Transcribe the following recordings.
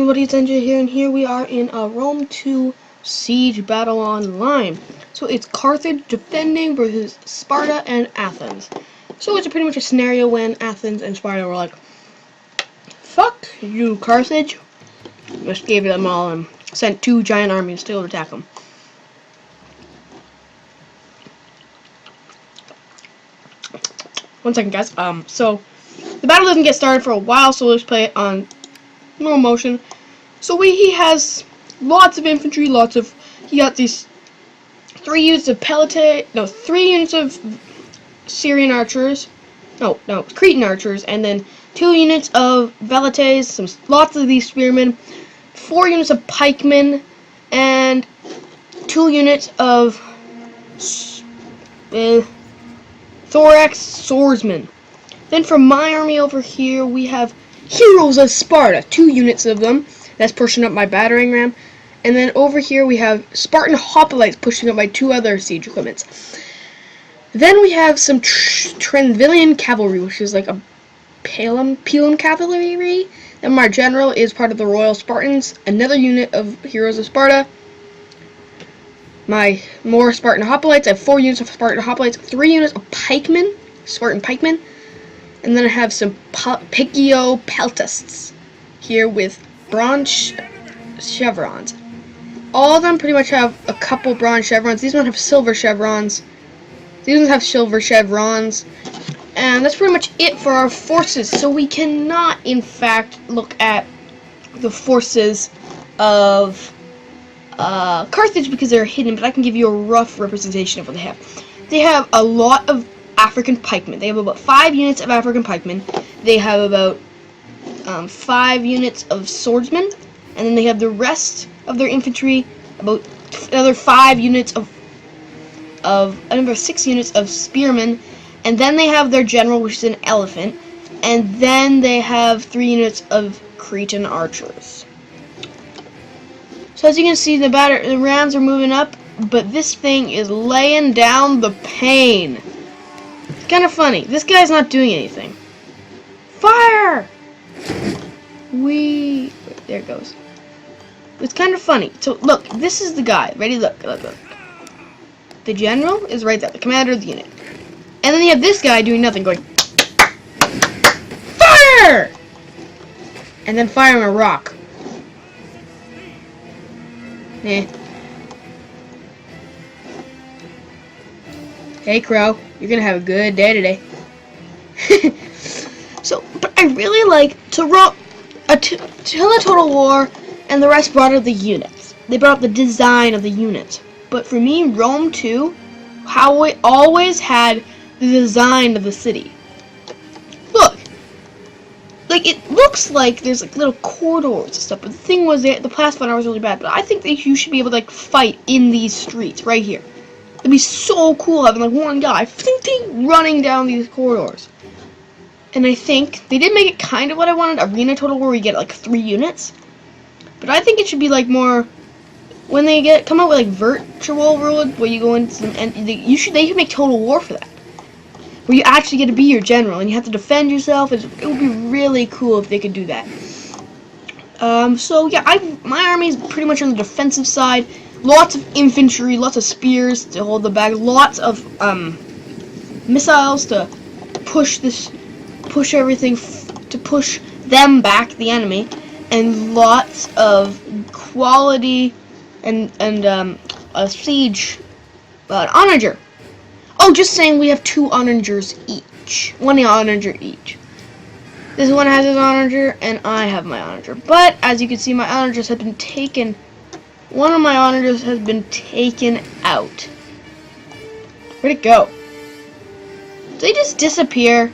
everybody, it's NJ here, and here we are in a Rome 2 Siege Battle Online. So it's Carthage defending versus Sparta and Athens. So it's pretty much a scenario when Athens and Sparta were like, fuck you, Carthage. Just gave them all and sent two giant armies to attack them. One second, guys. So the battle doesn't get started for a while, so let's play it on normal motion. So he has lots of infantry, he got these 3 units of three units of Syrian archers, Cretan archers, and then 2 units of velites, lots of these spearmen, 4 units of pikemen, and 2 units of thorax swordsmen. Then for my army over here, we have Heroes of Sparta, 2 units of them. That's pushing up my battering ram. And then over here we have Spartan hoplites pushing up my 2 other siege equipments. Then we have some Tranvillian cavalry, which is like a Pelham cavalry. Then my general is part of the Royal Spartans, another unit of Heroes of Sparta. My more Spartan hoplites, I have 4 units of Spartan hoplites, 3 units of pikemen, Spartan pikemen. And then I have some Piccio peltasts here with bronze chevrons. All of them pretty much have a couple bronze chevrons. These ones have silver chevrons. These ones have silver chevrons. And that's pretty much it for our forces. So we cannot, in fact, look at the forces of Carthage because they're hidden, but I can give you a rough representation of what they have. They have a lot of African pikemen. They have about 5 units of African pikemen. They have about 5 units of swordsmen, and then they have the rest of their infantry, about another 5 units of another 6 units of spearmen, and then they have their general, which is an elephant, and then they have 3 units of Cretan archers. So as you can see, the rams are moving up, but this thing is laying down the pain. It's kind of funny. This guy's not doing anything. Fire! There it goes. It's kind of funny. So look, this is the guy. Ready? Look. The general is right there, the commander of the unit. And then you have this guy doing nothing, going fire! And then firing a rock. Hey Crow, you're gonna have a good day today. But I really like till the Total War and the rest brought up the units. They brought up the design of the units. But for me, Rome 2, how it always had the design of the city. Look, like it looks like there's like little corridors and stuff. But the thing was, the platform was really bad. But I think that you should be able to like fight in these streets right here. It'd be so cool having like one guy running down these corridors. And I think they did make it kind of what I wanted, Arena Total War, where you get like 3 units. But I think it should be like more when they come out with like virtual world where you go into some, and they should make Total War for that, where you actually get to be your general and you have to defend yourself. It would be really cool if they could do that. So yeah, my army is pretty much on the defensive side. Lots of infantry, lots of spears to hold the back, lots of missiles to push everything, to push them back, the enemy, and lots of quality and a siege, an onager. Oh, just saying, we have 2 onagers each, 1 onager each. This one has his onager, and I have my onager. But as you can see, my onagers have been taken. One of my onagers has been taken out. Where'd it go? Did they just disappear?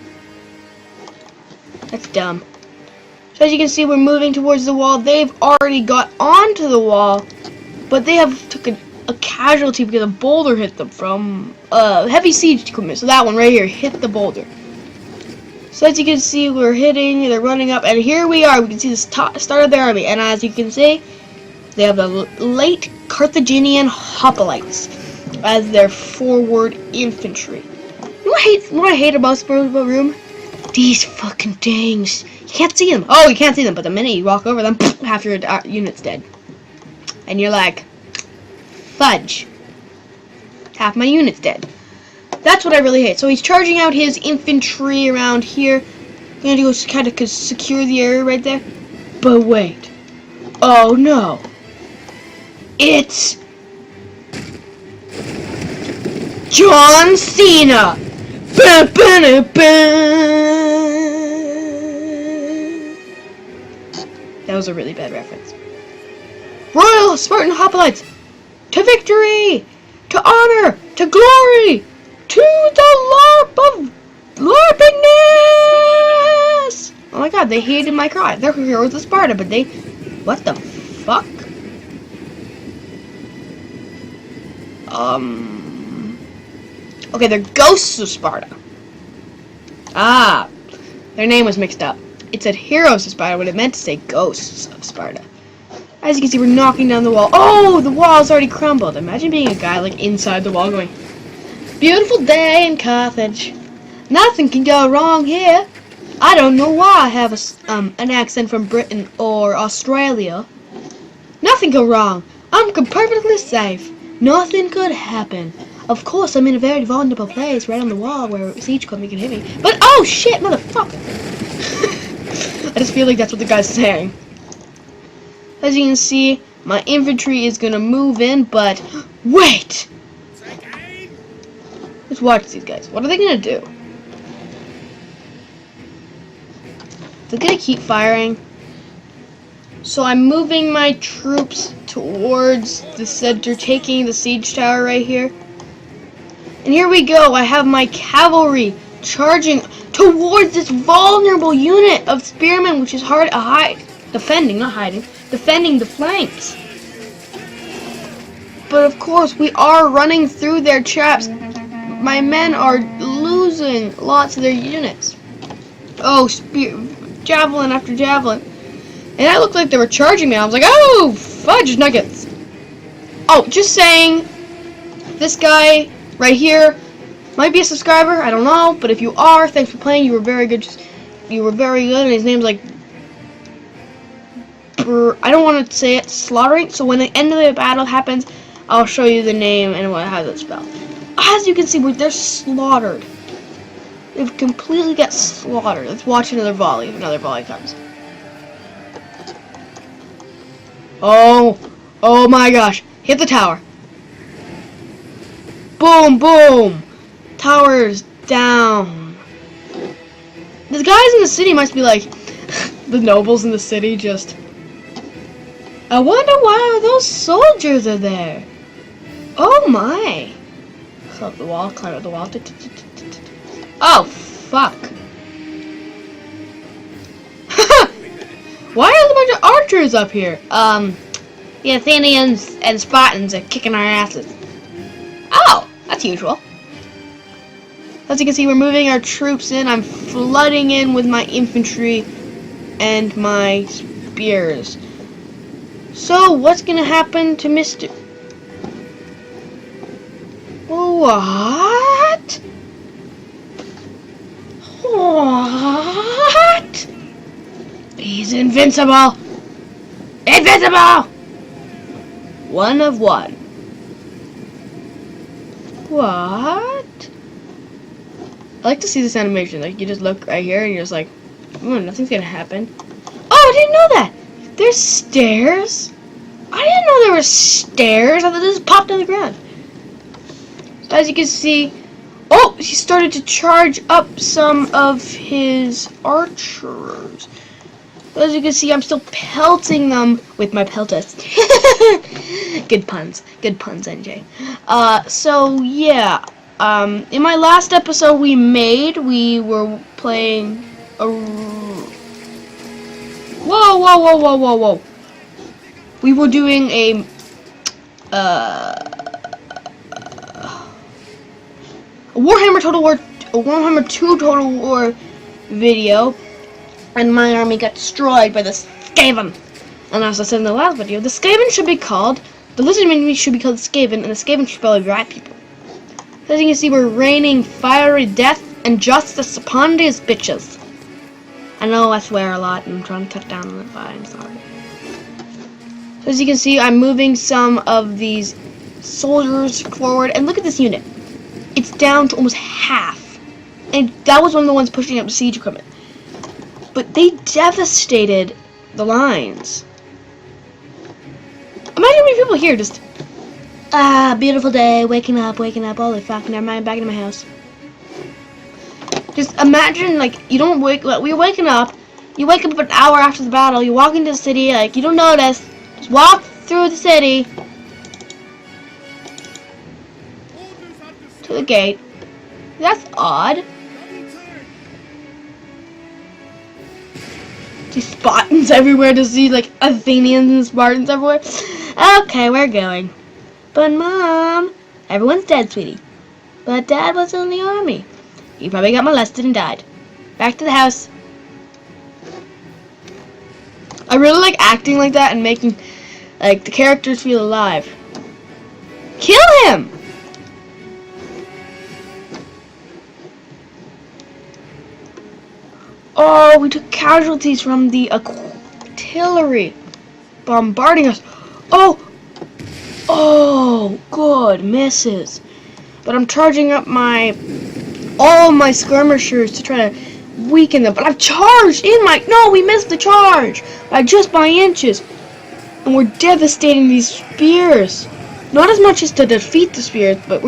That's dumb. So as you can see, we're moving towards the wall. They've already got onto the wall, but they have took a casualty because a boulder hit them from heavy siege equipment. So that one right here hit the boulder. So as you can see, they're running up, and here we are. We can see the start of their army, and as you can see, they have the late Carthaginian hoplites as their forward infantry. You know what I hate about Spurs Room? These fucking things. You can't see them. Oh, you can't see them, but the minute you walk over them, half your unit's dead. And you're like, fudge. Half my unit's dead. That's what I really hate. So he's charging out his infantry around here. Gonna go kind of secure the area right there. But wait. Oh no. It's John Cena. Ba, ba, da, ba. That was a really bad reference. Royal Spartan Hoplites, to victory, to honor, to glory, to the LARP of LARPingness! Oh my god, they hated my cry. They're heroes of Sparta, but they... What the fuck? Okay, they're ghosts of Sparta. Ah, their name was mixed up. It said heroes of Sparta when it meant to say ghosts of Sparta. As you can see, we're knocking down the wall. Oh, the wall's already crumbled. Imagine being a guy like inside the wall going, beautiful day in Carthage. Nothing can go wrong here. I don't know why I have an accent from Britain or Australia. Nothing go wrong. I'm perfectly safe. Nothing could happen. Of course, I'm in a very vulnerable place right on the wall where a siege company can hit me. But, oh shit, motherfucker. I just feel like that's what the guy's saying. As you can see, my infantry is gonna move in, but wait! Let's watch these guys. What are they gonna do? They're gonna keep firing. So I'm moving my troops towards the center, taking the siege tower right here. And here we go. I have my cavalry charging towards this vulnerable unit of spearmen, which is hard to hide. Defending, not hiding. Defending the flanks. But of course, we are running through their traps. My men are losing lots of their units. Oh, javelin after javelin. And that looked like they were charging me. I was like, oh, fudge nuggets. Oh, just saying, this guy right here might be a subscriber. I don't know, but if you are, thanks for playing. You were very good. You were very good, and his name's like, I don't want to say it, slaughtering. So when the end of the battle happens, I'll show you the name and how it's spelled. As you can see, they're slaughtered. They've completely got slaughtered. Let's watch another volley if another volley comes. Oh my gosh. Hit the tower. Boom, boom. Tower's down. The guys in the city must be like, the nobles in the city just, I wonder why those soldiers are there. Oh my. Climb up the wall, climb up the wall. Oh, fuck. Why are there a bunch of archers up here? The Athenians and Spartans are kicking our asses. Oh, that's usual. As you can see, we're moving our troops in. I'm flooding in with my infantry and my spears. So, what's gonna happen to Mr. What? What? He's invincible! Invincible! One of one. What? I like to see this animation. Like, you just look right here and you're just like, nothing's gonna happen. Oh, I didn't know that! There's stairs? I didn't know there were stairs. I thought this just popped on the ground. So as you can see, oh, he started to charge up some of his archers. As you can see, I'm still pelting them with my peltist. Good puns, NJ. So yeah, in my last episode we were playing a... Whoa. We were doing a Warhammer 2 Total War video, and my army got destroyed by the Skaven. And as I said in the last video, the Skaven should be called, the lizard enemy should be called Skaven, and the Skaven should probably be rat people. As you can see, we're raining fiery death and justice upon these bitches. I know I swear a lot and I'm trying to cut down on it, but I'm sorry. So as you can see, I'm moving some of these soldiers forward, and look at this unit. It's down to almost half. And that was one of the ones pushing up siege equipment. But they devastated the lines. Imagine how many people here just, beautiful day, waking up, holy fuck, never mind, back into my house. Just imagine, like, we're waking up, you wake up an hour after the battle, you walk into the city, like, you don't notice, just walk through the city to the gate. That's odd. See Spartans everywhere to see, like, Athenians and Spartans everywhere. Okay, we're going. But Mom, everyone's dead, sweetie. But Dad was in the army. He probably got molested and died. Back to the house. I really like acting like that and making, like, the characters feel alive. Kill him! Oh, we took casualties from the artillery bombarding us. Oh! Oh, good misses. But I'm charging up all my skirmishers to try to weaken them. But I've charged in no, we missed the charge just by inches. And we're devastating these spears. Not as much as to defeat the spears, but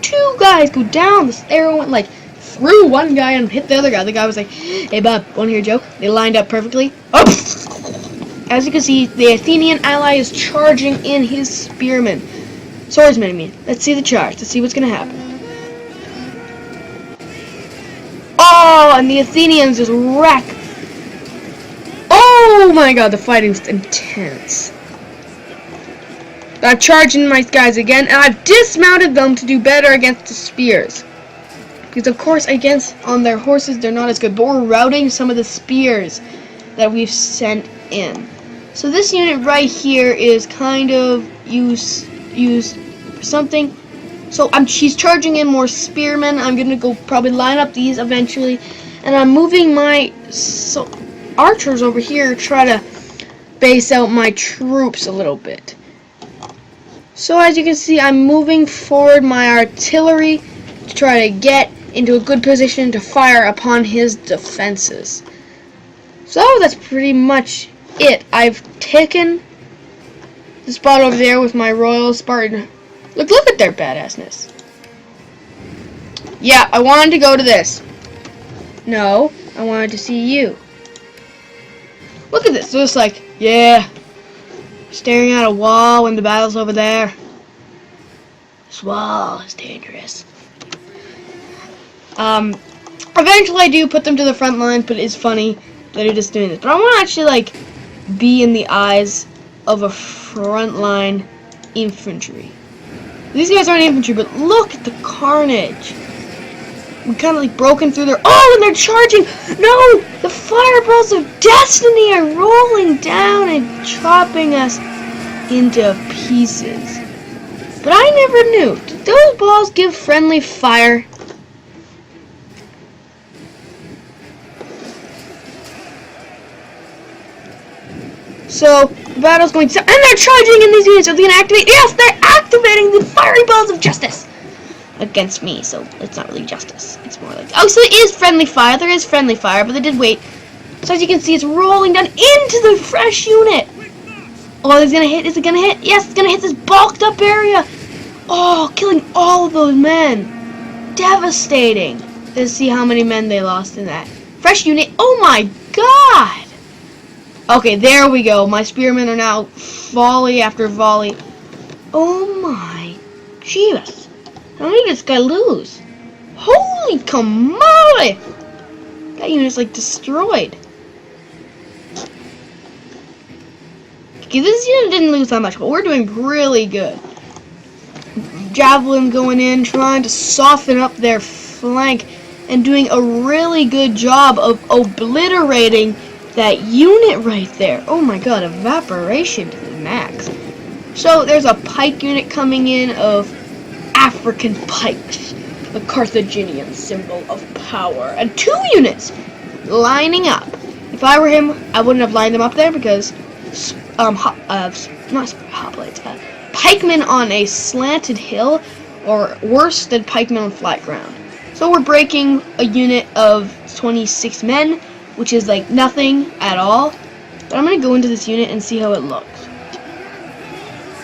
two guys go down. This arrow went like through one guy and hit the other guy. The guy was like, "Hey, bub, want to hear a joke?" They lined up perfectly. Oh! As you can see, the Athenian ally is charging in his spearmen. Swordsmen, I mean. Let's see the charge. Let's see what's going to happen. Oh, and the Athenians just wreck. Oh my god, the fighting's intense. I'm charging my guys again, and I've dismounted them to do better against the spears. Because of course, on their horses, they're not as good. But we're routing some of the spears that we've sent in. So this unit right here is kind of used for something. So she's charging in more spearmen. I'm gonna go probably line up these eventually, and I'm moving my archers over here to try to base out my troops a little bit. So as you can see, I'm moving forward my artillery to try to get into a good position to fire upon his defenses. So that's pretty much it. I've taken the spot over there with my Royal Spartan. Look at their badassness. Yeah, I wanted to go to this. No, I wanted to see you. Look at this. They're just like, yeah. Staring at a wall when the battle's over there. This wall is dangerous. Eventually I do put them to the front line, but it's funny that they're just doing this. But I want to actually, like, be in the eyes of a frontline infantry. These guys aren't infantry, but look at the carnage. We kind of like broken through their... Oh, and they're charging! No! The fireballs of destiny are rolling down and chopping us into pieces. But I never knew. Did those balls give friendly fire? So, the battle's going to... And they're charging in these units. Are they going to activate? Yes, they're activating the fiery balls of justice against me. So, it's not really justice. It's more like... Oh, so it is friendly fire. There is friendly fire, but they did wait. So, as you can see, it's rolling down into the fresh unit. Oh, it's going to hit. Is it going to hit? Yes, it's going to hit this bulked up area. Oh, killing all of those men. Devastating. Let's see how many men they lost in that. Fresh unit. Oh, my God. Okay, there we go. My spearmen are now volley after volley. Oh my Jesus. How did this guy lose? Holy camole! That unit's like destroyed. Okay, this unit didn't lose that much, but we're doing really good. Javelin going in, trying to soften up their flank, and doing a really good job of obliterating that unit right there. Oh my god, evaporation to the max. So there's a pike unit coming in of African pikes, the Carthaginian symbol of power, and 2 units lining up. If I were him, I wouldn't have lined them up there because pikemen on a slanted hill or worse than pikemen on flat ground. So we're breaking a unit of 26 men, which is like nothing at all. But I'm going to go into this unit and see how it looks.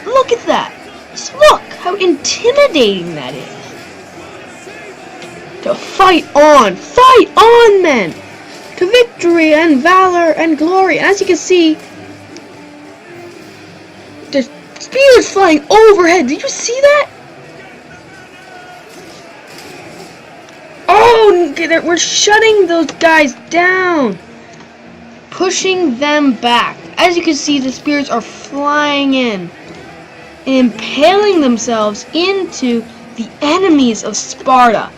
Look at that. Just look how intimidating that is. To fight on, men! To victory and valor and glory. And as you can see, the spears flying overhead. Did you see that? Oh, we're shutting those guys down. Pushing them back. As you can see, the spears are flying in, impaling themselves into the enemies of Sparta.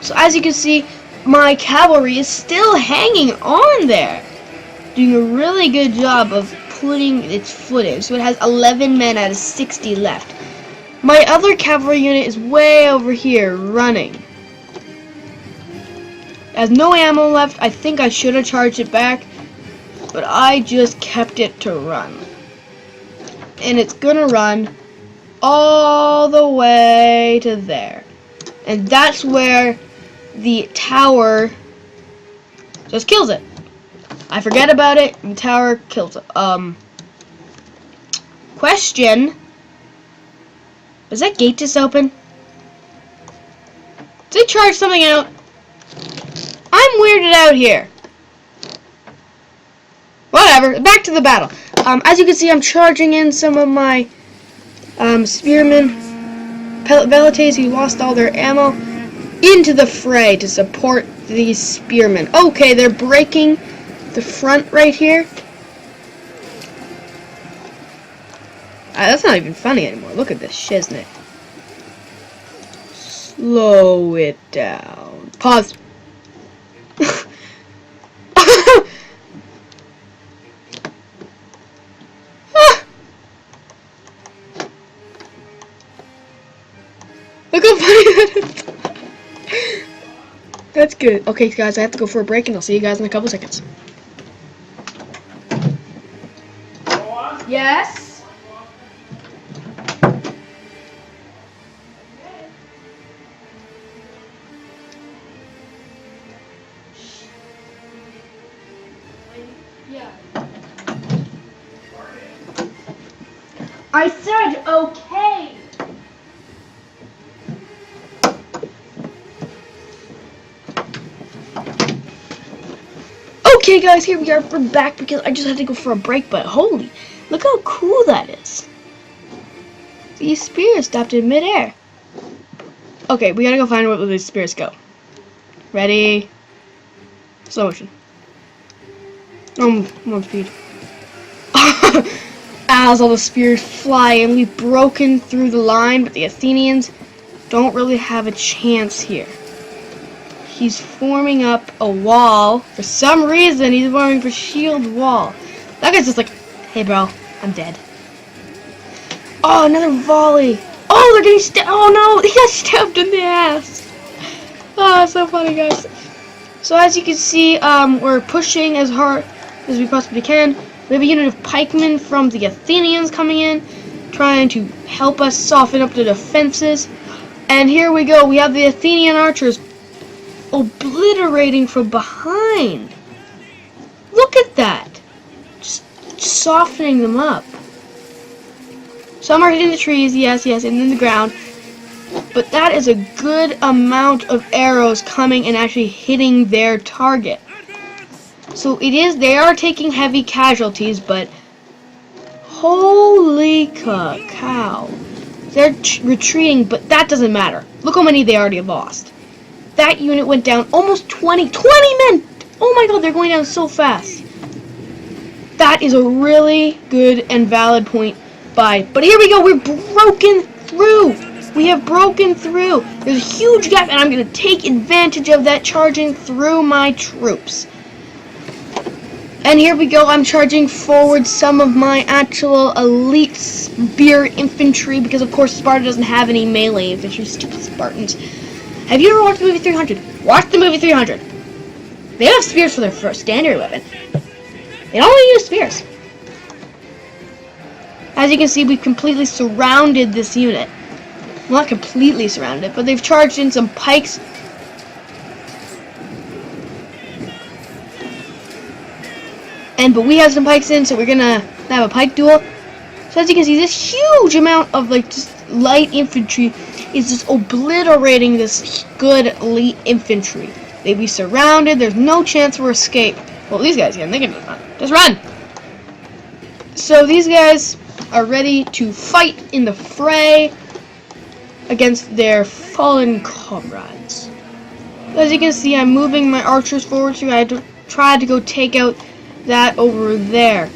So as you can see, my cavalry is still hanging on there, doing a really good job of putting its footing. So it has 11 men out of 60 left. My other cavalry unit is way over here running. It has no ammo left. I think I should have charged it back, but I just kept it to run. And it's gonna run all the way to there. And that's where the tower just kills it. I forget about it, and the tower kills it. Question. Is that gate just open? Did they charge something out? I'm weirded out here. Whatever, back to the battle. As you can see, I'm charging in some of my spearmen, Velites, who lost all their ammo, into the fray to support these spearmen. Okay, they're breaking the front right here. That's not even funny anymore. Look at this shiznit. Slow it down. Pause. Look how funny that is. That's good. Okay, guys, I have to go for a break, and I'll see you guys in a couple seconds. Yes? Yeah. I said okay. Okay guys, here we are, we're back because I just had to go for a break, but holy, look how cool that is. These spears stopped in midair. Okay, we gotta go find where these spears go. Ready? Slow motion. More speed. As all the spears fly and we've broken through the line, but the Athenians don't really have a chance here. He's forming up a wall. For some reason, he's forming a shield wall. That guy's just like, hey bro, I'm dead. Oh, another volley. Oh, they're getting stabbed. Oh no, he got stabbed in the ass. Oh, it's so funny, guys. So as you can see, we're pushing as hard as we possibly can. We have a unit of pikemen from the Athenians coming in, trying to help us soften up the defenses. And here we go. We have the Athenian archers obliterating from behind. Look at that. Just softening them up. Some are hitting the trees, yes, and in the ground. But that is a good amount of arrows coming and actually hitting their target. So they are taking heavy casualties, but holy cow. They're retreating, but that doesn't matter. Look how many they already lost. That unit went down almost 20 men! Oh my god, they're going down so fast. That is a really good and valid point but here we go, we're broken through. We have broken through. There's a huge gap, and I'm going to take advantage of that, charging through my troops. And here we go, I'm charging forward some of my actual elite spear infantry, because of course Sparta doesn't have any melee infantry, stupid Spartans. Have you ever watched the movie 300? Watch the movie 300. They have spears for their first standard weapon. They don't really use spears. As you can see, we've completely surrounded this unit. Well, not completely surrounded, but they've charged in some pikes. But we have some pikes in, so we're gonna have a pike duel. So as you can see, this huge amount of like just light infantry is just obliterating this good elite infantry. They'd be surrounded. There's no chance for escape. Well, these guys can. They can just run. Just run. So these guys are ready to fight in the fray against their fallen comrades. As you can see, I'm moving my archers forward, so I had to try to go take out that over there.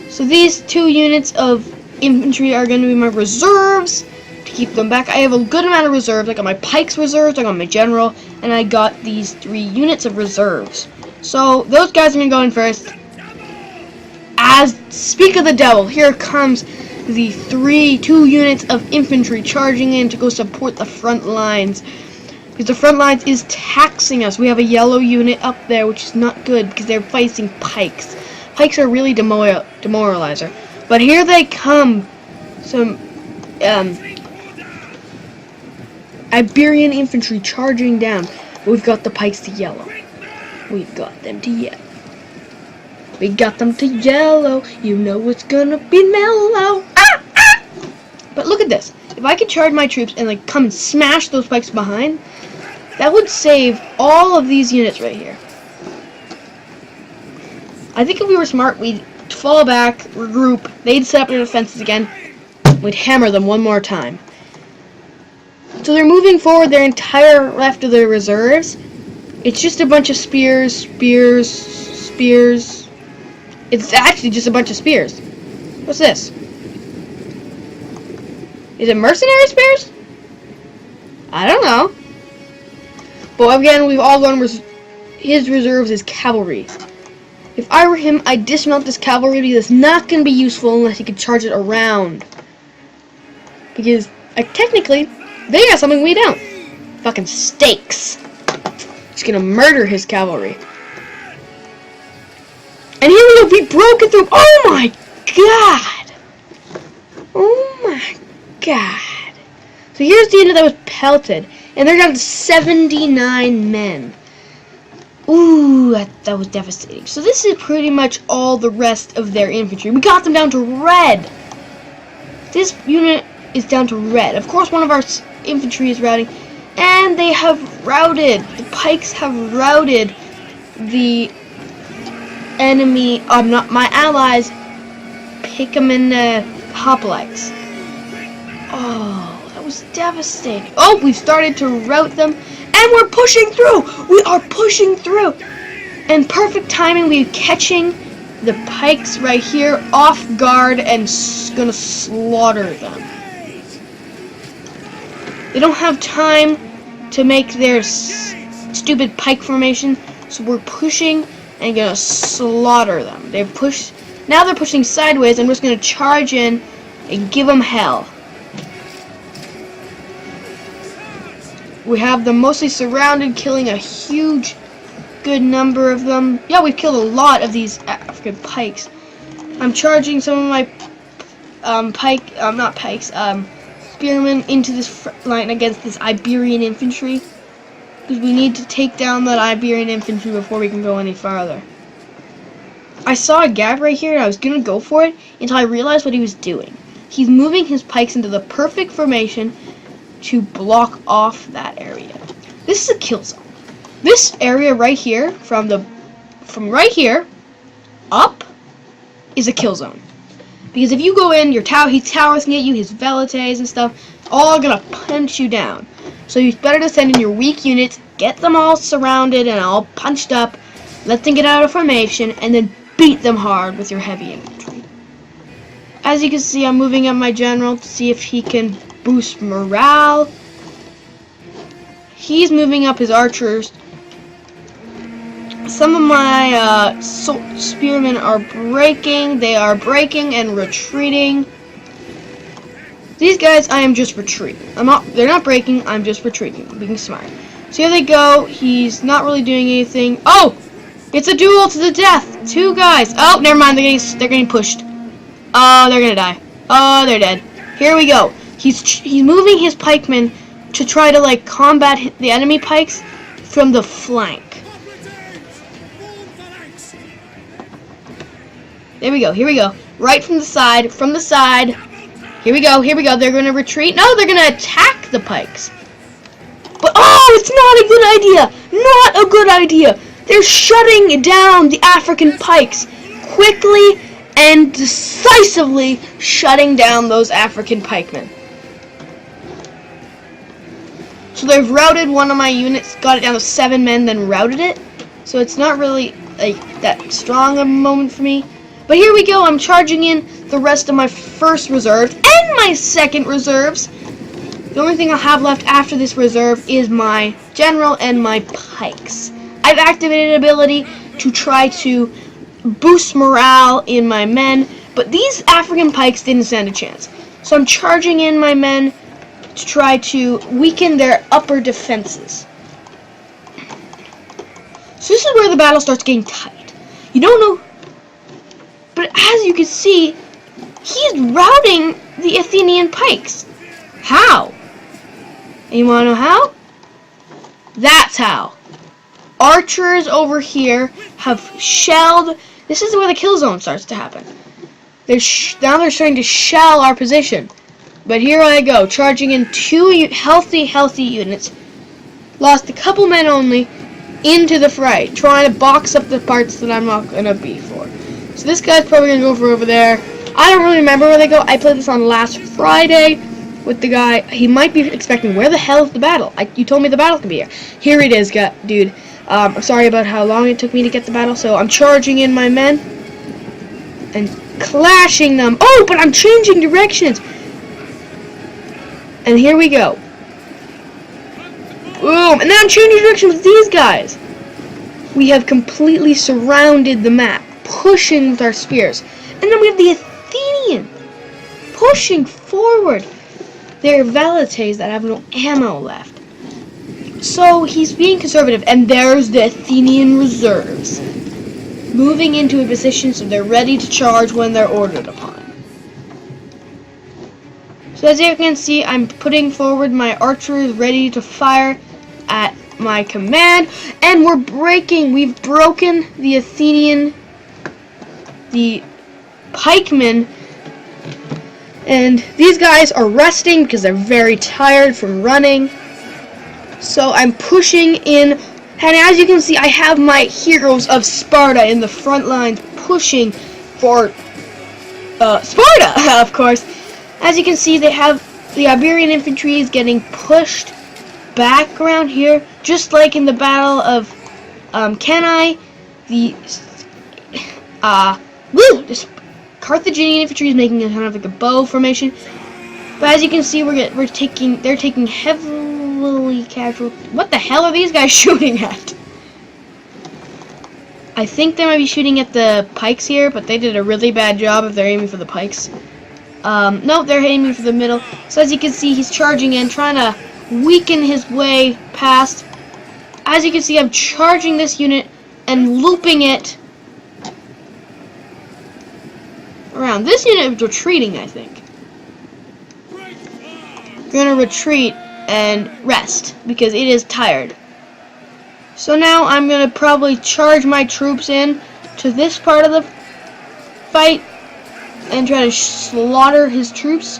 So these 2 units of infantry are going to be my reserves to keep them back. I have a good amount of reserves. I got my pikes reserves, I got my general, and I got these 3 units of reserves. So those guys are going to go in first. As speak of the devil, here comes the 2 units of infantry charging in to go support the front lines. Because the front lines is taxing us. We have a yellow unit up there, which is not good because they're facing pikes. Pikes are really demoralizer. But here they come. Some Iberian infantry charging down. We've got the pikes to yellow. We've got them to yellow. We got them to yellow. You know it's gonna be mellow. Ah, ah! But look at this. If I could charge my troops and like come and smash those pikes behind, that would save all of these units right here. I think if we were smart, we'd fall back, regroup, they'd set up their defenses again, we'd hammer them one more time. So they're moving forward their entire left of their reserves. It's just a bunch of spears. It's actually just a bunch of spears. What's this? Is it mercenary spears? I don't know. But again, we've all gone his reserves is cavalry. If I were him, I'd dismount this cavalry because it's not going to be useful unless he could charge it around. Because, technically, they got something we don't. Fucking stakes. He's going to murder his cavalry. And here we go, we broke it through. Oh my god! Oh my god. So here's the unit that was pelted. And they're down to 79 men. Ooh, that was devastating. So this is pretty much all the rest of their infantry. We got them down to red. This unit is down to red. Of course, one of our infantry is routing. And they have routed. The pikes have routed the enemy, not my allies, Pickaman Hoplites. Oh, that was devastating. Oh, we've started to rout them, and we're pushing through. We are pushing through. And perfect timing, we're catching the pikes right here off guard and gonna slaughter them. They don't have time to make their stupid pike formation, so we're pushing and gonna slaughter them. Now they're pushing sideways, and we're just gonna charge in and give them hell. We have them mostly surrounded, killing a huge, good number of them. Yeah, we've killed a lot of these African pikes. I'm charging some of my spearmen into this front line against this Iberian infantry. Because we need to take down that Iberian infantry before we can go any farther. I saw a gap right here and I was going to go for it until I realized what he was doing. He's moving his pikes into the perfect formation to block off that area. This is a kill zone. This area right here, from right here up, is a kill zone. Because if you go in, his towers can get you, his velites and stuff, all gonna punch you down. So it's better to send in your weak units, get them all surrounded and all punched up, let them get out of formation, and then beat them hard with your heavy infantry. As you can see, I'm moving up my general to see if he can boost morale. He's moving up his archers. Some of my spearmen are breaking. They are breaking and retreating. These guys, I am just retreating. They're not breaking, I'm just retreating. Being smart. So here they go. He's not really doing anything. Oh! It's a duel to the death. Two guys. Oh, never mind. They're getting pushed. Oh, they're gonna die. Oh, they're dead. Here we go. He's moving his pikemen to try to like combat the enemy pikes from the flank. There we go. Here we go. Right from the side. From the side. Here we go. Here we go. They're gonna retreat. No, they're gonna attack the pikes. But oh, it's not a good idea. Not a good idea. They're shutting down the African pikes quickly and decisively shutting down those African pikemen. So they've routed one of my units, got it down to 7 men, then routed it. So it's not really like that strong a moment for me. But here we go. I'm charging in the rest of my first reserves and my second reserves. The only thing I'll have left after this reserve is my general and my pikes. I've activated an ability to try to boost morale in my men, but these African pikes didn't stand a chance. So I'm charging in my men to try to weaken their upper defenses. So this is where the battle starts getting tight. You don't know, but as you can see, he's routing the Athenian pikes. How? And you want to know how? That's how. Archers over here have shelled. This is where the kill zone starts to happen. Now they're starting to shell our position. But here I go, charging in 2 healthy units. Lost a couple men only into the fray, trying to box up the parts that I'm not gonna be for. So this guy's probably gonna go for over there. I don't really remember where they go. I played this on last Friday with the guy. He might be expecting, where the hell is the battle? You told me the battle could be here. Here it is, dude. I'm sorry about how long it took me to get the battle, so I'm charging in my men and clashing them. Oh, but I'm changing directions. And here we go. Boom, and then I'm changing directions with these guys. We have completely surrounded the map, pushing with our spears. And then we have the Athenian pushing forward their velites that have no ammo left. So he's being conservative, and there's the Athenian reserves moving into a position so they're ready to charge when they're ordered upon. So as you can see, I'm putting forward my archers ready to fire at my command, and we've broken the Athenian, the pikemen, and these guys are resting because they're very tired from running. So I'm pushing in, and as you can see, I have my heroes of Sparta in the front lines pushing for Sparta, of course. As you can see, they have the Iberian infantry is getting pushed back around here, just like in the Battle of Cannae. This Carthaginian infantry is making a kind of like a bow formation. But as you can see, they're taking heavily casual. What the hell are these guys shooting at? I think they might be shooting at the pikes here, but they did a really bad job if they're aiming for the pikes. No, they're aiming for the middle. So as you can see, he's charging in, trying to weaken his way past. As you can see, I'm charging this unit and looping it around. This unit is retreating, I think. We're gonna retreat and rest because it is tired. So now I'm gonna probably charge my troops in to this part of the fight and try to slaughter his troops.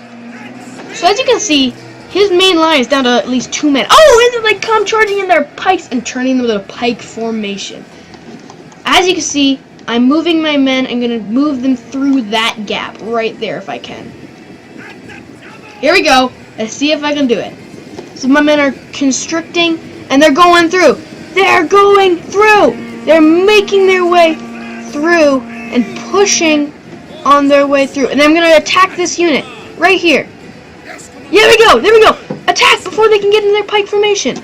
So as you can see, his main line is down to at least 2 men. Oh, and they come charging in their pikes and turning them to a pike formation. As you can see, I'm moving my men. I'm going to move them through that gap right there if I can. Here we go. Let's see if I can do it. So my men are constricting, and they're going through. They're going through. They're making their way through and pushing on their way through. And I'm going to attack this unit right here. Yeah, there we go. There we go. Attack before they can get in their pike formation.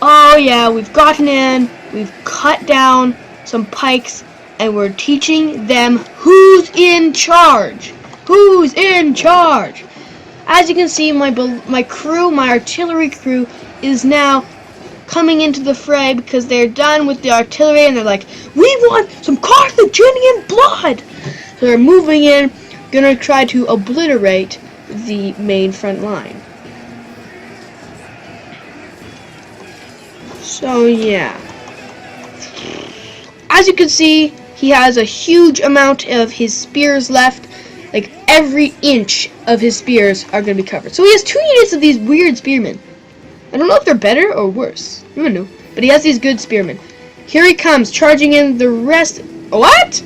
Oh yeah, we've gotten in. We've cut down some pikes, and we're teaching them who's in charge. Who's in charge? As you can see, my artillery crew, is now coming into the fray because they're done with the artillery and they're like, we want some Carthaginian blood! So they're moving in, gonna try to obliterate the main front line. So yeah. As you can see, he has a huge amount of his spears left. Like every inch of his spears are going to be covered. So he has 2 units of these weird spearmen. I don't know if they're better or worse. I don't know. But he has these good spearmen. Here he comes, charging in the rest. What?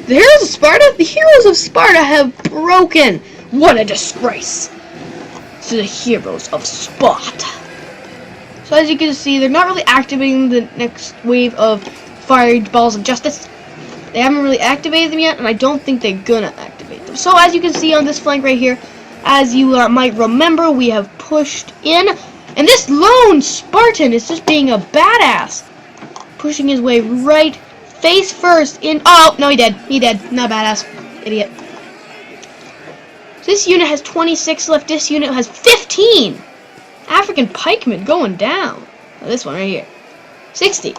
The heroes of Sparta? The heroes of Sparta have broken. What a disgrace to the heroes of Sparta. So as you can see, they're not really activating the next wave of fiery balls of justice. They haven't really activated them yet, and I don't think they're gonna activate them. So as you can see on this flank right here, as you might remember, we have pushed in, and this lone Spartan is just being a badass, pushing his way right face first in. Oh no, he dead. Not badass, idiot. This unit has 26 left. This unit has 15. African pikemen going down. Oh, this one right here, 60.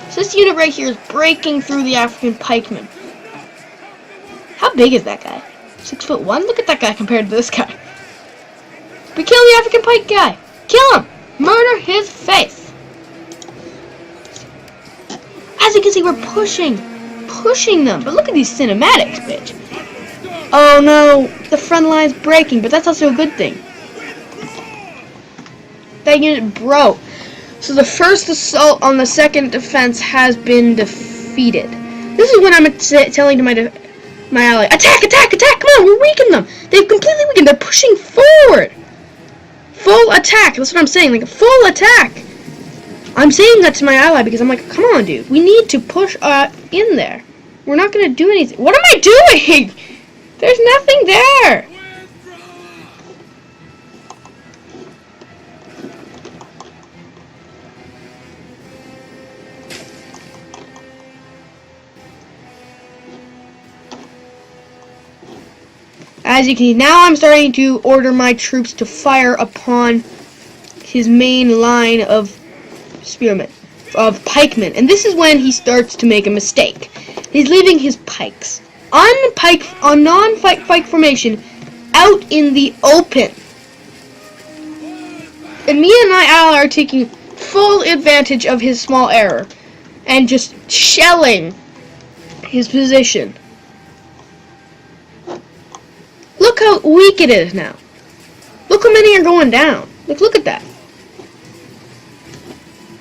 So this unit right here is breaking through the African pikemen. How big is that guy? 6'1"? Look at that guy compared to this guy. We kill the African pike guy. Kill him. Murder his face. As you can see, we're pushing them. But look at these cinematics, bitch. Oh no, the front line's breaking, but that's also a good thing. That unit broke. So the first assault on the second defense has been defeated. This is when I'm telling to my ally, attack, attack, attack! Come on, we're weakening them. They've completely weakened. They're pushing forward. Full attack. That's what I'm saying. Like a full attack. I'm saying that to my ally because I'm like, come on, dude. We need to push in there. We're not gonna do anything. What am I doing? There's nothing there. As you can see, now I'm starting to order my troops to fire upon his main line of spearmen, of pikemen. And this is when he starts to make a mistake. He's leaving his pikes on non-pike formation out in the open. And me and my ally are taking full advantage of his small error and just shelling his position. Look how weak it is now. Look how many are going down. Look at that.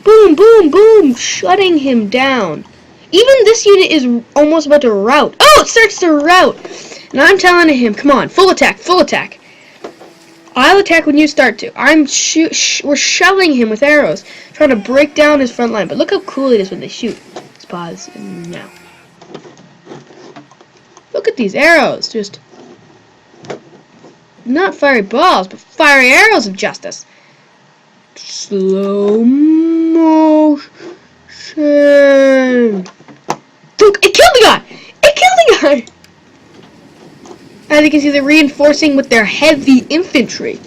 Boom, boom, boom, shutting him down. Even this unit is almost about to rout. Oh, it starts to rout. And I'm telling him, come on, full attack, full attack. I'll attack when you start to. We're shelling him with arrows, trying to break down his front line. But look how cool it is when they shoot. Let's pause now. Look at these arrows, just not fiery balls, but fiery arrows of justice. Slow motion. Look, it killed the guy! It killed the guy! As you can see, they're reinforcing with their heavy infantry.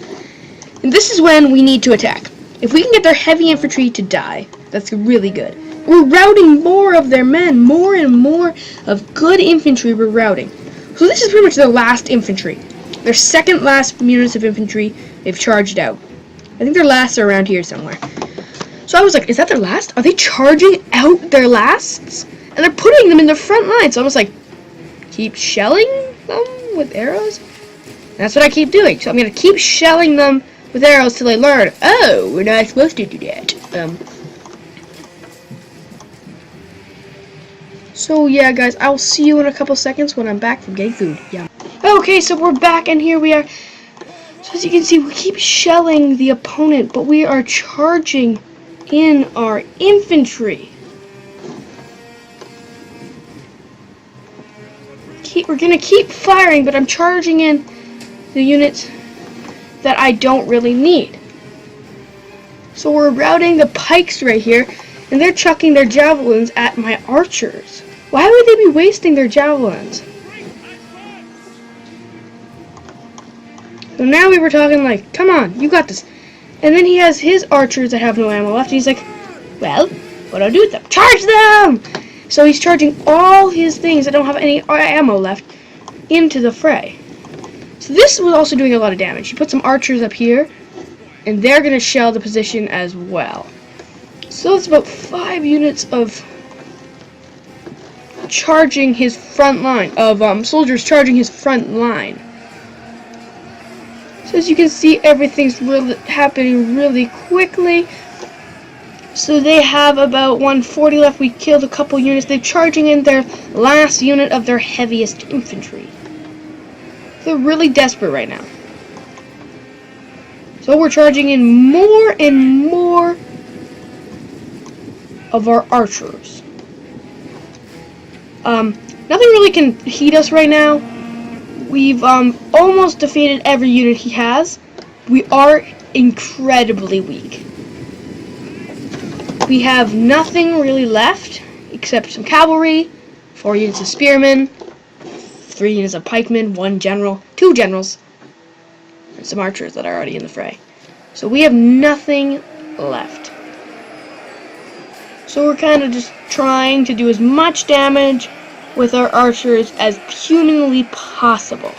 And this is when we need to attack. If we can get their heavy infantry to die, that's really good. We're routing more of their men. More and more of good infantry we're routing. So this is pretty much their last infantry. Their second last units of infantry they've charged out. I think their lasts are around here somewhere. So I was like, is that their last? Are they charging out their lasts? And they're putting them in the front line. So I was like, keep shelling them with arrows? And that's what I keep doing. So I'm going to keep shelling them with arrows till I learn, oh, we're not supposed to do that. So yeah, guys, I'll see you in a couple seconds when I'm back from getting food. Yeah. Okay, so we're back, and here we are. So as you can see, we keep shelling the opponent, but we are charging in our infantry. We're gonna keep firing, but I'm charging in the units that I don't really need. So we're routing the pikes right here, and they're chucking their javelins at my archers. Why would they be wasting their javelins? So now we were talking like, come on, you got this. And then he has his archers that have no ammo left. And he's like, well, what do I do with them? Charge them! So he's charging all his things that don't have any ammo left into the fray. So this was also doing a lot of damage. He put some archers up here, and they're going to shell the position as well. So it's about 5 units of charging his front line, of soldiers charging his front line. So as you can see, everything's really happening really quickly. So they have about 140 left. We killed a couple units. They're charging in their last unit of their heaviest infantry. They're really desperate right now. So we're charging in more and more of our archers. Nothing really can heat us right now. We've almost defeated every unit he has. We are incredibly weak. We have nothing really left except some cavalry, 4 units of spearmen, 3 units of pikemen, 1 general, 2 generals, and some archers that are already in the fray. So we have nothing left. So we're kind of just trying to do as much damage with our archers as humanly possible.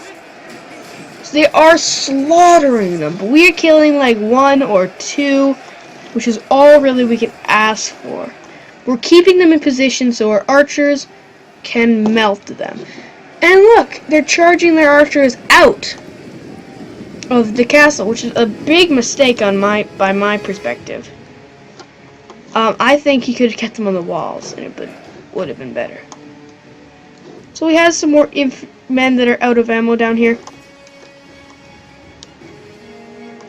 So they are slaughtering them, but we are killing like 1 or 2, which is all really we can ask for. We're keeping them in position so our archers can melt them. And look, they're charging their archers out of the castle, which is a big mistake on by my perspective. I think he could have kept them on the walls, and it would have been better. So we have some more men that are out of ammo down here.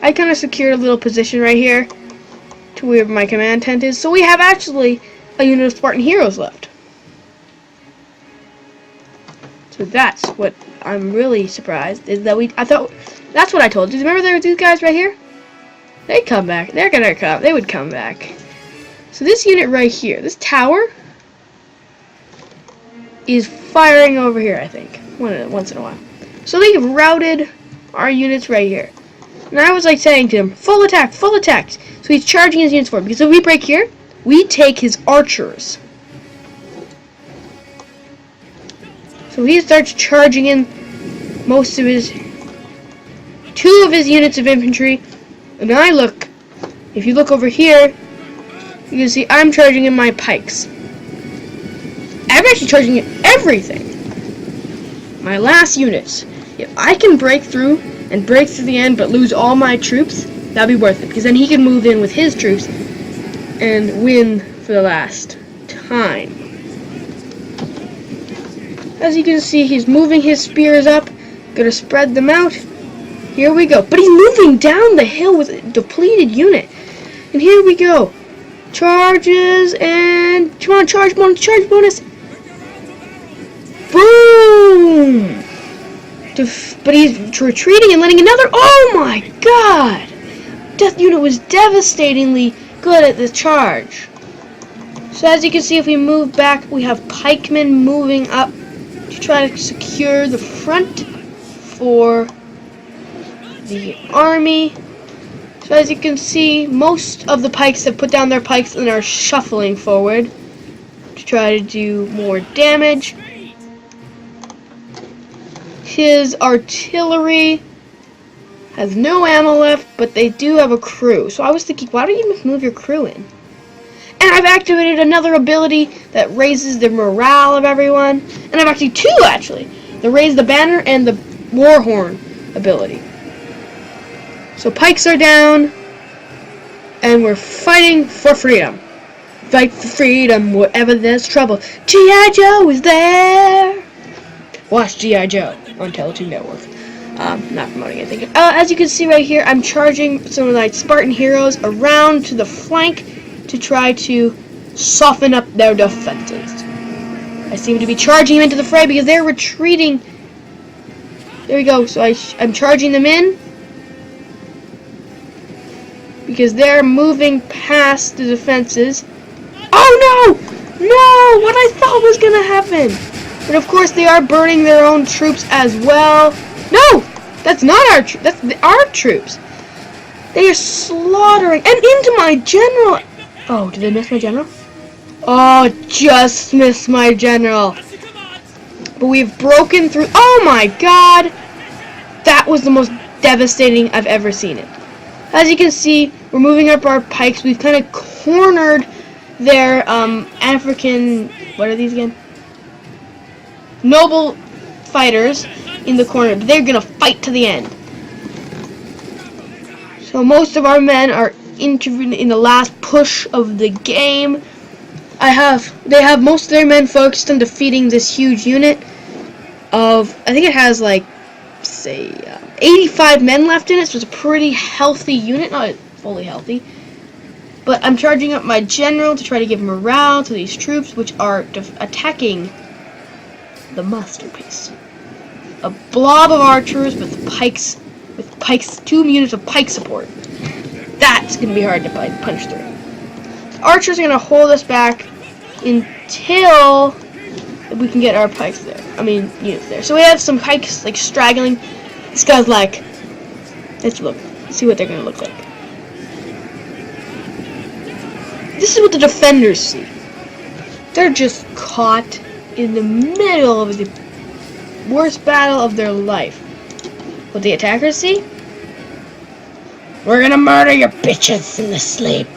I kind of secured a little position right here to where my command tent is. So we have actually a unit of Spartan heroes left. So that's what I'm really surprised is that I thought that's what I told you. Remember there were these guys right here? They come back. They're gonna come. They would come back. So this unit right here, this tower, is firing over here, I think. Once in a while. So they've routed our units right here. And I was like saying to him, full attack, full attack. So he's charging his units forward. Because if we break here, we take his archers. So he starts charging in most of his 2 of his units of infantry. And I look, if you look over here, you can see I'm charging in my pikes. I'm actually charging in everything. My last units. If I can break through and break through the end but lose all my troops, that'd be worth it. Because then he can move in with his troops and win for the last time. As you can see, he's moving his spears up. Gonna spread them out. Here we go. But he's moving down the hill with a depleted unit. And here we go. Charges and come on, charge bonus. Boom! But he's retreating and letting another. Oh my god! Death unit was devastatingly good at the charge. So as you can see, if we move back, we have pikemen moving up to try to secure the front for the army. So as you can see, most of the pikes have put down their pikes and are shuffling forward to try to do more damage. His artillery has no ammo left, but they do have a crew. So I was thinking, why don't you move your crew in? And I've activated another ability that raises the morale of everyone. And I've actually 2, actually. The Raise the Banner and the War Horn ability. So pikes are down, and we're fighting for freedom. Fight for freedom wherever there's trouble. G.I. Joe is there! Watch G.I. Joe on Teletoon Network. Not promoting anything. As you can see right here, I'm charging some of my Spartan heroes around to the flank to try to soften up their defenses. I seem to be charging them into the fray because they're retreating. There we go. So I'm charging them in because they're moving past the defenses. Oh no! No! What I thought was gonna happen. But of course they are burning their own troops as well. No! That's not our troops. That's our troops. They are slaughtering. And into my general. Oh, did they miss my general? Oh, just missed my general. But we've broken through. Oh my god. That was the most devastating I've ever seen it. As you can see, we're moving up our pikes. We've kind of cornered their African. What are these again? Noble fighters in the corner. They're gonna fight to the end. So most of our men are in the last push of the game. They have most of their men focused on defeating this huge unit of, I think it has like, say, 85 men left in it, so it's a pretty healthy unit, not fully healthy. But I'm charging up my general to try to give morale to these troops, which are attacking the masterpiece. A blob of archers with pikes, 2 units of pike support. That's going to be hard to punch through. The archers are going to hold us back until we can get our pikes there. I mean, units there. So we have some pikes like straggling. This guy's like, let's see what they're going to look like. This is what the defenders see. They're just caught in the middle of the worst battle of their life. What the attackers see? We're gonna murder your bitches in the sleep.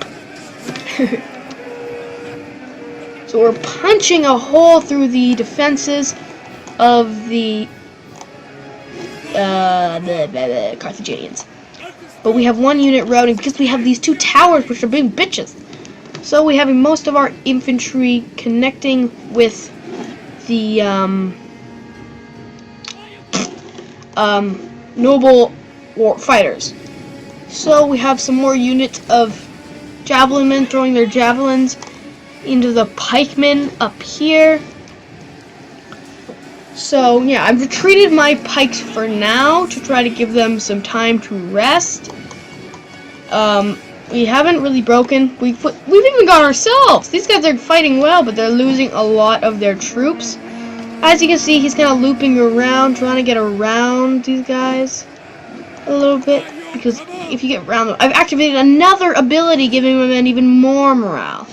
So we're punching a hole through the defenses of the Carthaginians. But we have one unit routing because we have these 2 towers which are being bitches. So we have most of our infantry connecting with the noble war fighters. So we have some more units of javelin men throwing their javelins into the pikemen up here. So yeah, I've retreated my pikes for now to try to give them some time to rest. We haven't really broken. We've even got ourselves. These guys are fighting well, but they're losing a lot of their troops. As you can see, he's kind of looping around, trying to get around these guys a little bit. Because if you get around them, I've activated another ability, giving my men even more morale.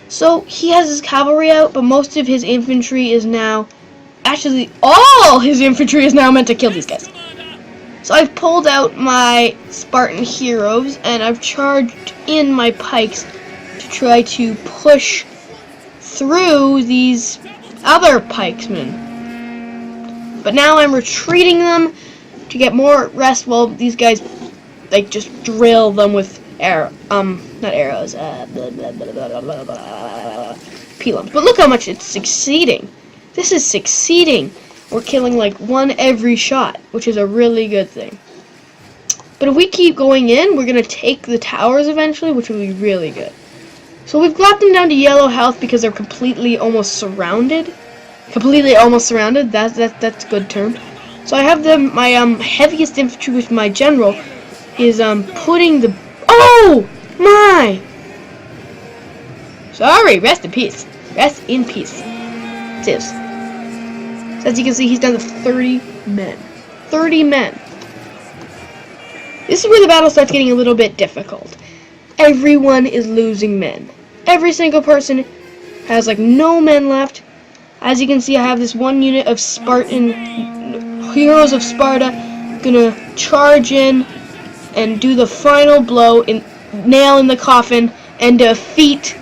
So he has his cavalry out, but most of his infantry is now, actually all his infantry is now meant to kill these guys. So I've pulled out my Spartan heroes, and I've charged in my pikes to try to push through these other pikesmen. But now I'm retreating them to get more rest while these guys like just drill them with pilums. But look how much it's succeeding. This is succeeding. We're killing like 1 every shot, which is a really good thing. But if we keep going in, we're gonna take the towers eventually, which will be really good. So we've got them down to yellow health because they're completely almost surrounded. That's a good term. So I have them. My heaviest infantry with my general is putting the. Oh my! Sorry. Rest in peace. Rest in peace. Tis. So as you can see, he's down to 30 men. 30 men. This is where the battle starts getting a little bit difficult. Everyone is losing men. Every single person has like no men left. As you can see, I have this one unit of Spartan heroes of Sparta gonna charge in and do the final blow, nail in the coffin, and defeat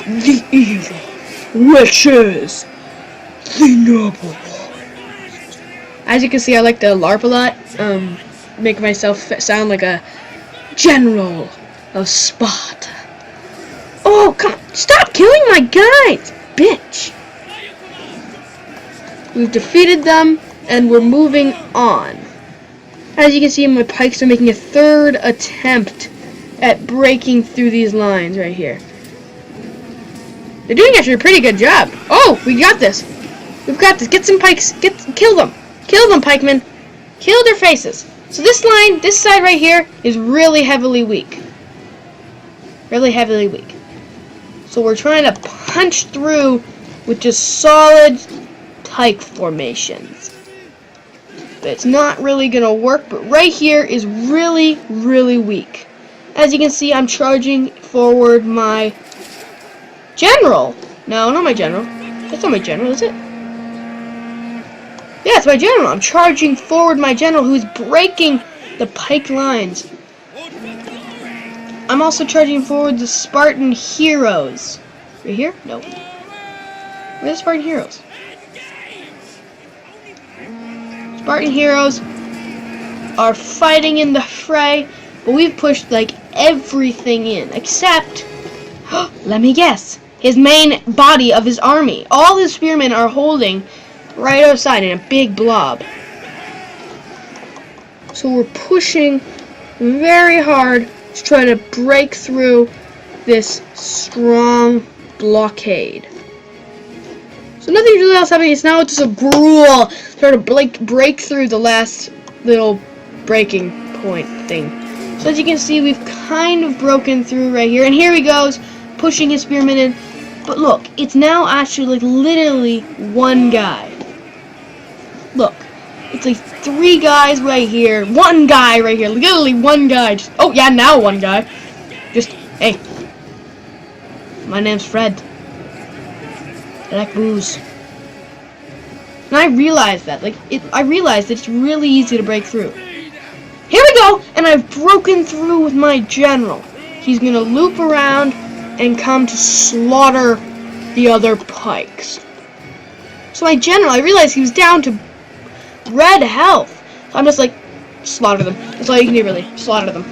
the evil witches, the noble warriors. As you can see, I like to LARP a lot, make myself sound like a general of Sparta. Oh, come on, stop killing my guys, bitch! We've defeated them, and we're moving on. As you can see, my pikes are making a 3rd attempt at breaking through these lines right here. They're doing actually a pretty good job. Oh, we got this. We've got this. Get some pikes. Kill them. Kill them, pikemen. Kill their faces. So this line, this side right here, is really heavily weak. Really heavily weak. So we're trying to punch through with just solid pike formations. But it's not really gonna work, but right here is really, really weak. As you can see, I'm charging forward my general. No, not my general. That's not my general, is it? Yeah, it's my general. I'm charging forward my general who's breaking the pike lines. I'm also charging forward the Spartan heroes. Right here? No. Where's the Spartan heroes? Spartan heroes are fighting in the fray, but we've pushed like everything in except, let me guess, his main body of his army. All his spearmen are holding right outside in a big blob. So we're pushing very hard to try to break through this strong blockade. So nothing really else happening. It's now just a gruel trying to break through the last little breaking point thing. So as you can see, we've kind of broken through right here. And here he goes, pushing his spearmen in. But look, it's now actually like literally one guy. Look, it's like 3 guys right here, 1 guy right here, literally 1 guy. Just, oh yeah, now 1 guy. Just, hey, my name's Fred. I like booze. And I realized that, I realized that it's really easy to break through. Here we go, and I've broken through with my general. He's gonna loop around and come to slaughter the other pikes. So my general, I realized he was down to red health. So I'm just like, slaughter them. That's all you can do, really. Slaughter them.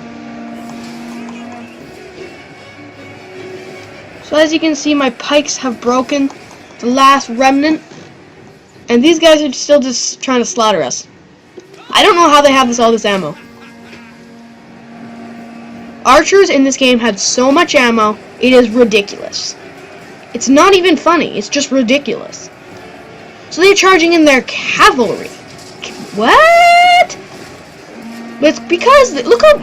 So as you can see, my pikes have broken the last remnant, and these guys are still just trying to slaughter us. I don't know how they have all this ammo. Archers in this game had so much ammo, it is ridiculous. It's not even funny, it's just ridiculous. So they're charging in their cavalry. What? But it's because, look how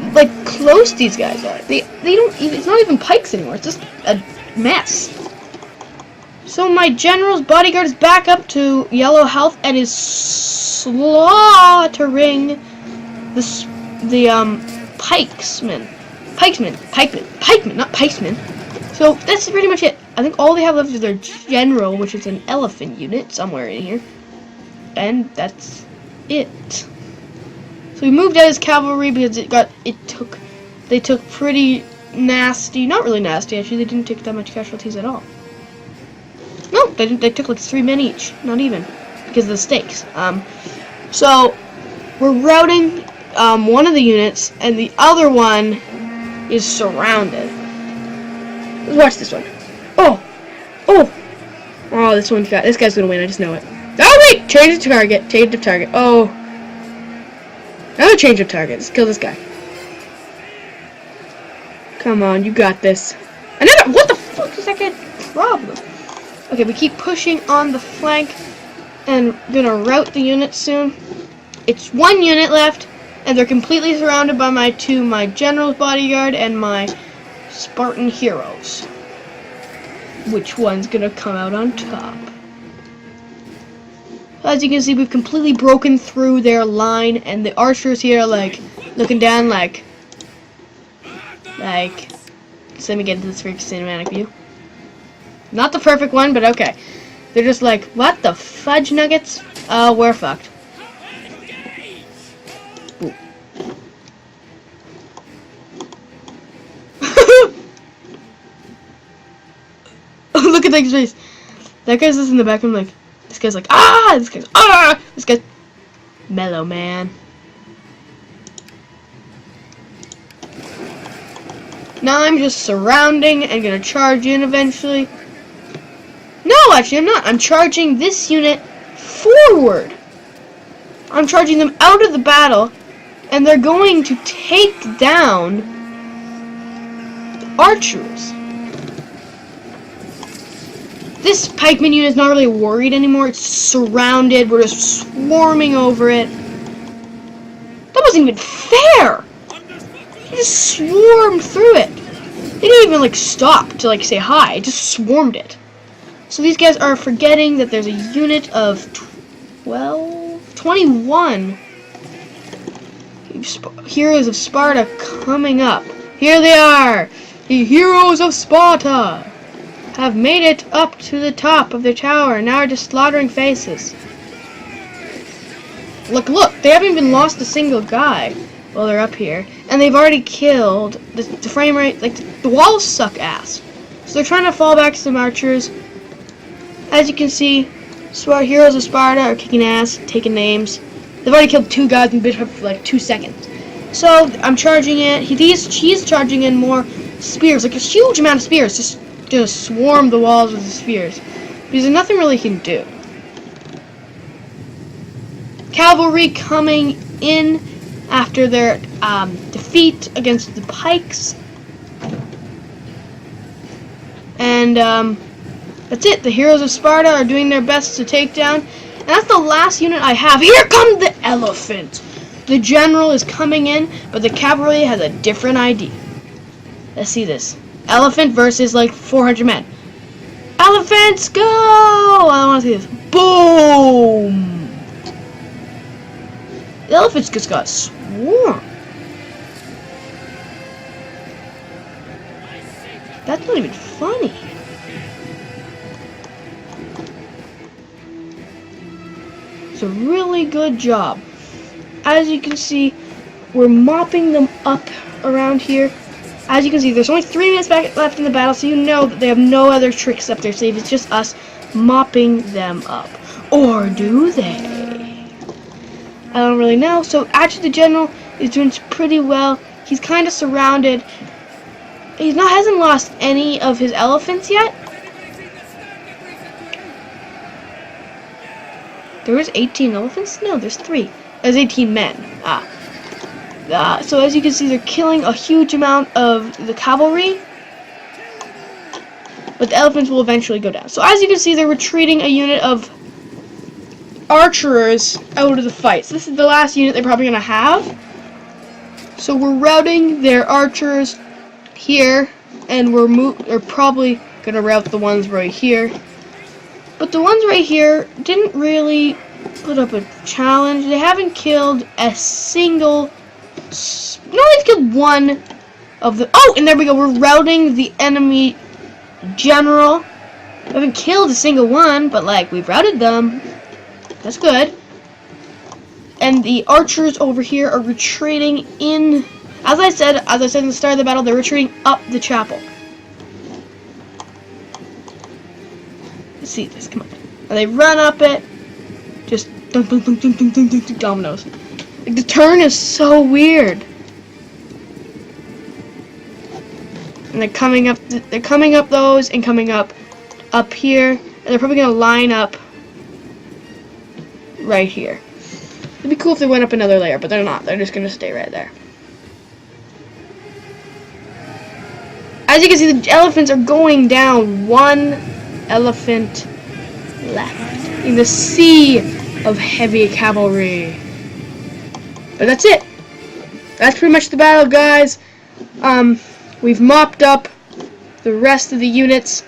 close these guys are. They don't even, it's not even pikes anymore, it's just a mess. So my general's bodyguard is back up to yellow health and is slaughtering the pikemen, not pikesmen. So that's pretty much it. I think all they have left is their general, which is an elephant unit somewhere in here, and that's it. So we moved out his cavalry because they took pretty nasty, not really nasty actually. They didn't take that much casualties at all. No, they took like 3 men each, not even, because of the stakes. So we're routing one of the units, and the other one is surrounded. Let's watch this one. Oh, this guy's gonna win. I just know it. Oh wait, change of target. Oh, another change of target. Let's kill this guy. Come on, you got this. Another. What the fuck is that guy's problem? Okay, we keep pushing on the flank and gonna rout the units soon. It's 1 unit left, and they're completely surrounded by my general's bodyguard and my Spartan heroes. Which one's gonna come out on top? As you can see, we've completely broken through their line, and the archers here are like looking down like so let me get into this freaking cinematic view. Not the perfect one, but okay. They're just like, what the fudge nuggets? Oh, we're fucked. Ooh. Look at that guy's face. That guy's just in the back. I'm like, this guy's like, ah! This guy's, ah! This guy's mellow, man. Now I'm just surrounding and gonna charge in eventually. No, actually I'm not. I'm charging this unit forward. I'm charging them out of the battle, and they're going to take down archers. This pikeman unit is not really worried anymore. It's surrounded. We're just swarming over it. That wasn't even fair. He just swarmed through it. They didn't even stop to say hi. It just swarmed it. So these guys are forgetting that there's a unit of 21 heroes of Sparta coming up. Here they are! The heroes of Sparta have made it up to the top of their tower and now are just slaughtering faces. Look, they haven't even lost a single guy while they're up here. And they've already killed, the frame rate, like, the walls suck ass. So they're trying to fall back to some archers. As you can see, heroes of Sparta are kicking ass, taking names. They've already killed 2 guys and been up for like 2 seconds. So I'm charging it. He's charging in more spears, like a huge amount of spears, just to swarm the walls with the spears. Because there's nothing really he can do. Cavalry coming in after their defeat against the pikes. And that's it. The heroes of Sparta are doing their best to take down. And that's the last unit I have. Here comes the elephant. The general is coming in, but the cavalry has a different idea. Let's see this. Elephant versus like 400 men. Elephants, go! I want to see this. Boom! The elephants just got swarmed. That's not even funny. It's a really good job. As you can see, we're mopping them up around here. As you can see, there's only 3 minutes left in the battle, so you know that they have no other tricks up their sleeve. It's just us mopping them up. Or do they? I don't really know. So actually the general is doing pretty well. He's kind of surrounded. He hasn't lost any of his elephants yet. There was 18 elephants? No, there's 3. There's 18 men. So as you can see, they're killing a huge amount of the cavalry. But the elephants will eventually go down. So as you can see, they're retreating a unit of archers out of the fight. So this is the last unit they're probably going to have. So we're routing their archers here. And we're probably going to route the ones right here. But the ones right here didn't really put up a challenge. They haven't killed a single... No, they've killed one of the... Oh, and there we go. We're routing the enemy general. We haven't killed a single one, but, like, we've routed them. That's good. And the archers over here are retreating in... As I said in the start of the battle, they're retreating up the chapel. Let's see this. Come on. And they run up it. Just dunk, dunk, dunk, dunk, dunk, dunk, dunk, dunk, dominoes. Like, the turn is so weird. And they're coming up. They're coming up those and coming up here. And they're probably gonna line up right here. It'd be cool if they went up another layer, but they're not. They're just gonna stay right there. As you can see, the elephants are going down. 1 elephant left in the sea of heavy cavalry. But that's it. That's pretty much the battle, guys. We've mopped up the rest of the units.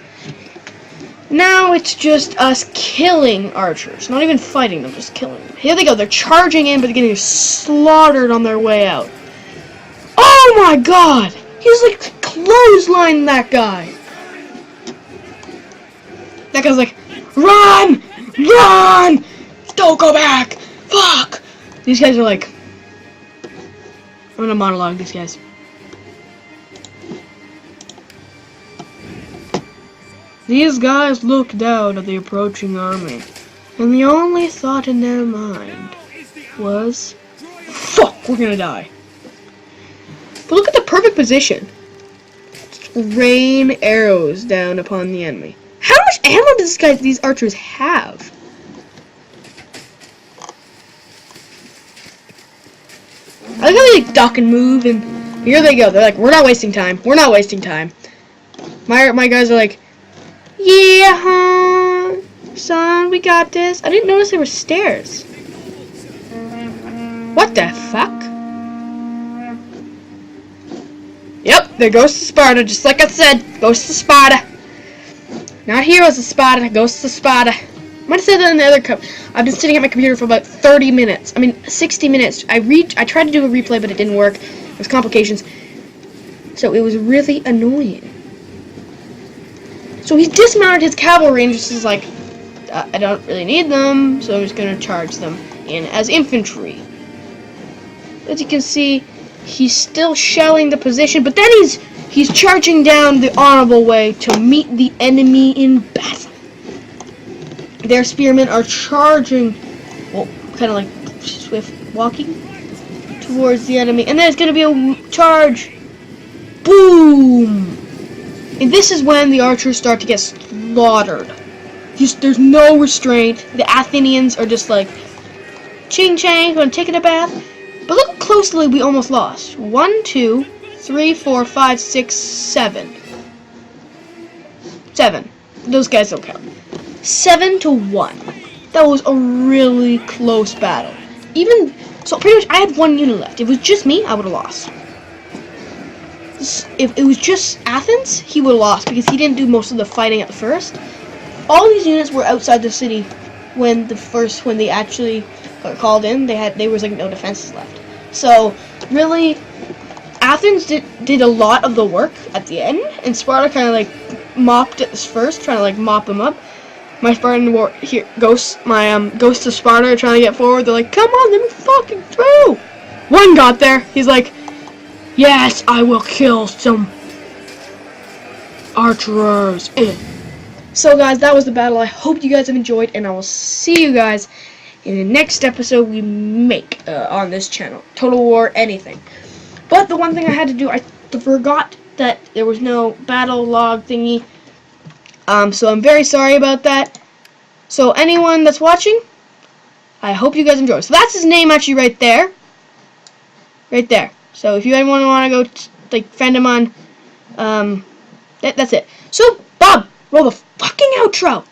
Now it's just us killing archers. Not even fighting them, just killing them. Here they go. They're charging in, but they're getting slaughtered on their way out. Oh my god! He's like clotheslining that guy. That guy's like, run! Run! Don't go back! Fuck! These guys are like... I'm gonna monologue these guys. These guys look down at the approaching army, and the only thought in their mind was, fuck, we're gonna die. But look at the perfect position. Just rain arrows down upon the enemy. How much ammo does these archers have? I like how they like, duck and move, and here they go. They're like, we're not wasting time. We're not wasting time. My guys are like, yeah, son, we got this. I didn't notice there were stairs. What the fuck? Yep, there goes to Sparta, just like I said. Goes to Sparta. Not heroes of Sparta, goes to Sparta. might have said that in the other cup. I've been sitting at my computer for about 30 minutes. I mean, 60 minutes. I tried to do a replay, but it didn't work. There was complications. So it was really annoying. So he's dismounted his cavalry and just is like, I don't really need them, so I'm just going to charge them in as infantry. As you can see, he's still shelling the position, but then he's charging down the honorable way to meet the enemy in battle. Their spearmen are charging, well, kind of like swift walking towards the enemy, and then it's going to be a charge. Boom! And this is when the archers start to get slaughtered. There's no restraint. The Athenians are just like, ching chang, gonna take it a bath. But look how closely we almost lost. 1, 2, 3, 4, 5, 6, 7. 7. Those guys don't count. 7-1. That was a really close battle. So pretty much I had 1 unit left. If it was just me, I would have lost. If it was just Athens, he would have lost because he didn't do most of the fighting at first. All these units were outside the city when they actually got called in. There was like no defenses left. So really, Athens did a lot of the work at the end, and Sparta kind of like mopped it first, trying to like mop them up. My Spartan ghosts of Sparta are trying to get forward. They're like, come on, let me fucking through. One got there. He's like, yes, I will kill some archers. So guys, that was the battle. I hope you guys have enjoyed, and I will see you guys in the next episode we make on this channel. Total War, anything. But the one thing I had to do, I forgot that there was no battle log thingy. So I'm very sorry about that. So anyone that's watching, I hope you guys enjoy. So that's his name actually right there. Right there. So if you anyone want to go like friend him on, that's it. So Bob, roll the fucking outro.